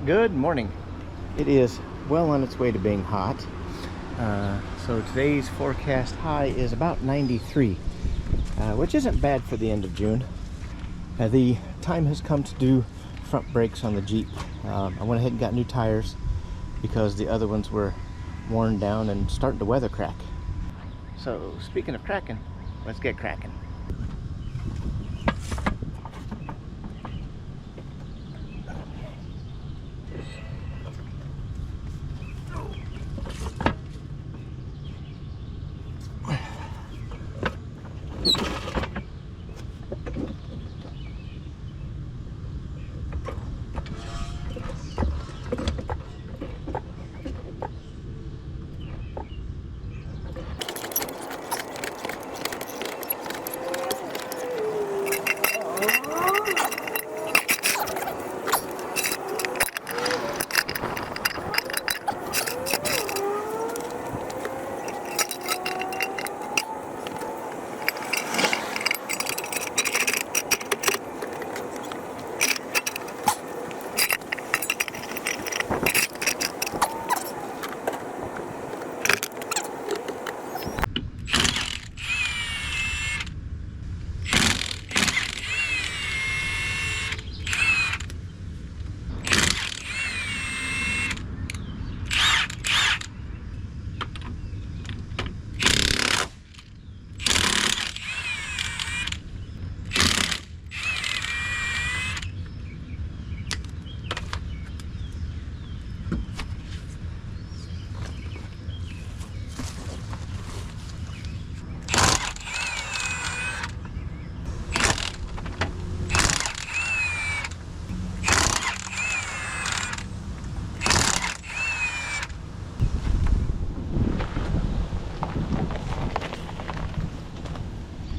Good morning. It is well on its way to being hot. So today's forecast high is about 93, which isn't bad for the end of June. The time has come to do front brakes on the Jeep. I went ahead and got new tires because the other ones were worn down and starting to weather crack. So speaking of cracking, let's get cracking.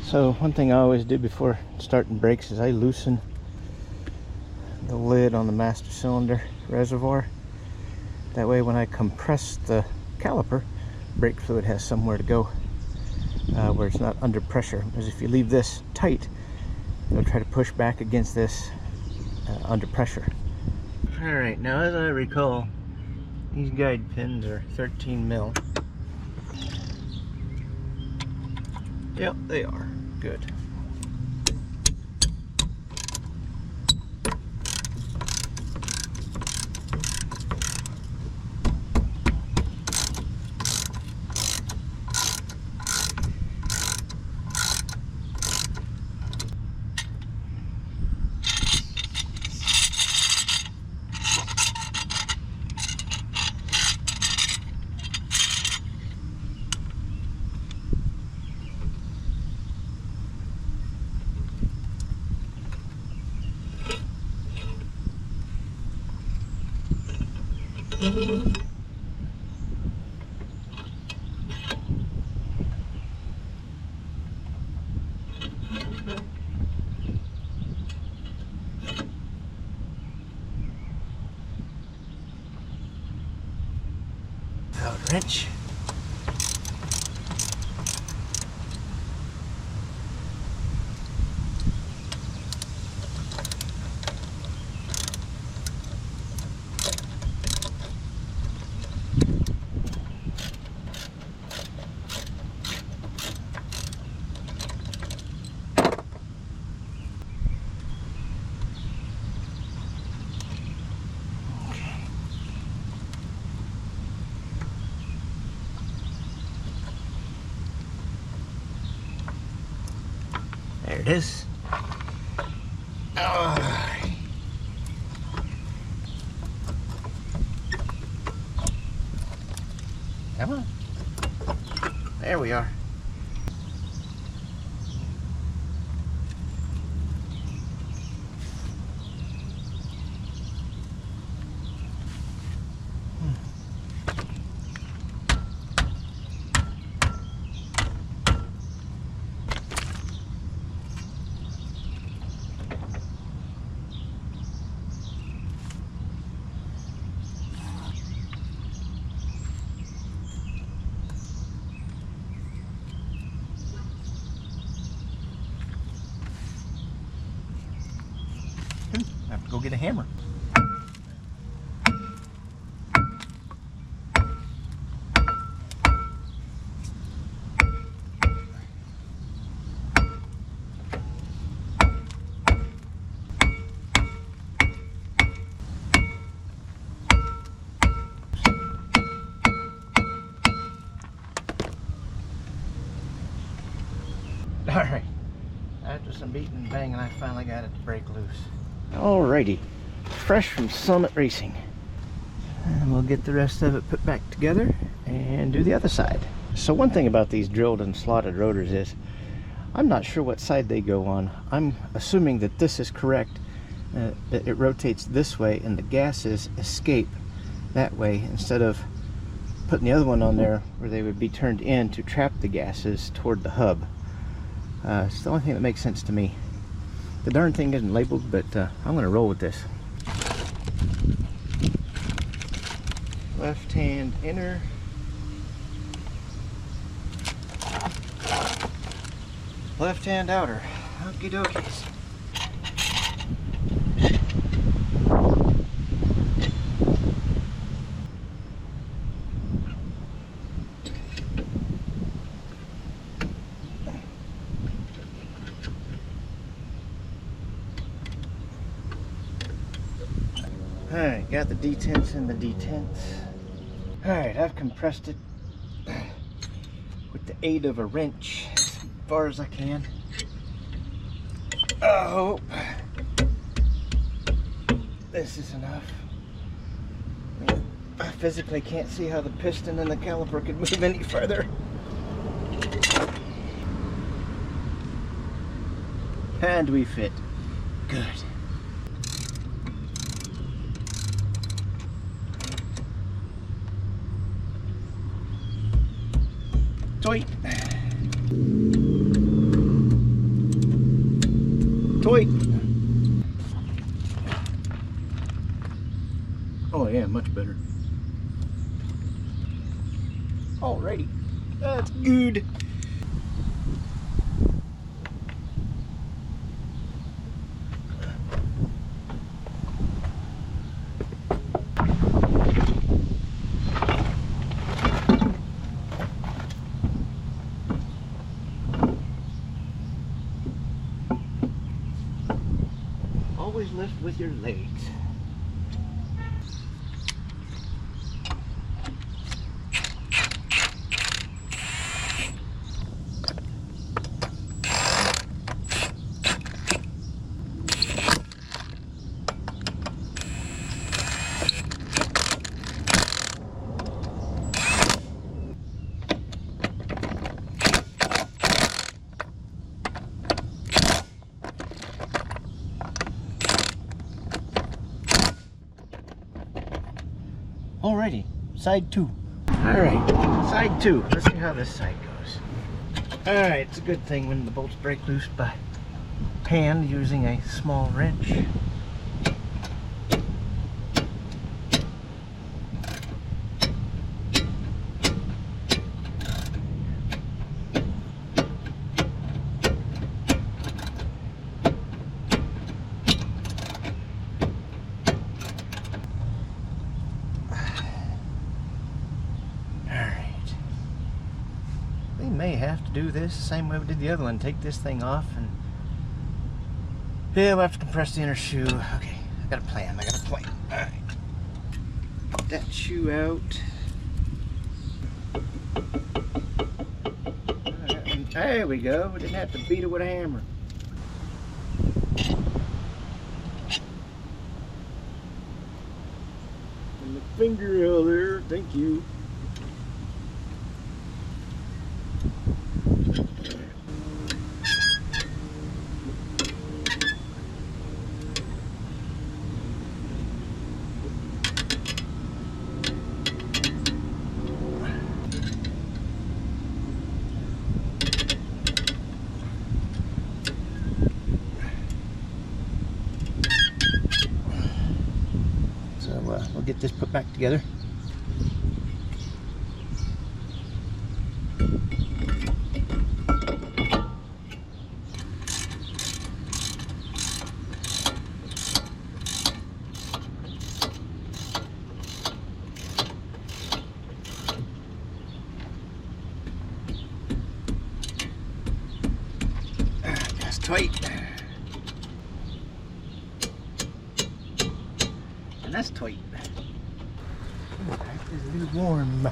So one thing I always do before starting brakes is I loosen the lid on the master cylinder reservoir. That way when I compress the caliper, brake fluid has somewhere to go where it's not under pressure. Because if you leave this tight, it'll try to push back against this under pressure. Alright, now as I recall, these guide pins are 13 mil. Yep, they are. Good. Out wrench. There it is. Come on. There we are. I have to go get a hammer. some beating and banging, I finally got it to break loose. Alrighty, fresh from Summit Racing. And we'll get the rest of it put back together and do the other side. So one thing about these drilled and slotted rotors is, I'm not sure what side they go on. I'm assuming that this is correct, that it rotates this way and the gases escape that way, instead of putting the other one on there where they would be turned in to trap the gases toward the hub. It's the only thing that makes sense to me. The darn thing isn't labeled, but I'm going to roll with this. Left hand inner. Left hand outer. Okie dokies. Alright, got the detents in the detents. Alright, I've compressed it with the aid of a wrench as far as I can. I hope this is enough. I physically can't see how the piston and the caliper could move any further. And we fit. Good. Toit. Toit. Oh yeah, much better. Alrighty, that's good. Always lift with your legs. Alrighty, side two. Alright, side two. Let's see how this side goes. Alright, it's a good thing when the bolts break loose by hand using a small wrench. May have to do this the same way we did the other one. Take this thing off and yeah, we'll have to compress the inner shoe. Okay, I got a plan. Alright. Get that shoe out. Right, there we go. We didn't have to beat it with a hammer. And the finger held there. Thank you. We'll get this put back together. That's tight. And that's tight. It's a little warm.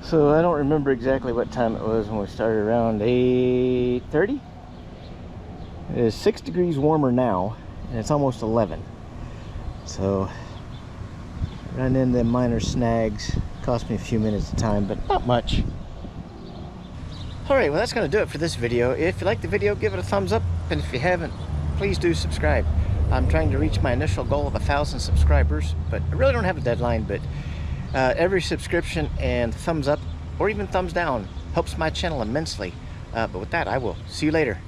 So I don't remember exactly what time it was when we started, around 8:30. It is 6 degrees warmer now, and it's almost 11. So run into minor snags. Cost me a few minutes of time, but not much. Alright, well that's going to do it for this video. If you like the video, give it a thumbs up, and if you haven't, please do subscribe. I'm trying to reach my initial goal of 1,000 subscribers, but I really don't have a deadline, but every subscription and thumbs up, or even thumbs down, helps my channel immensely. But with that, I will see you later.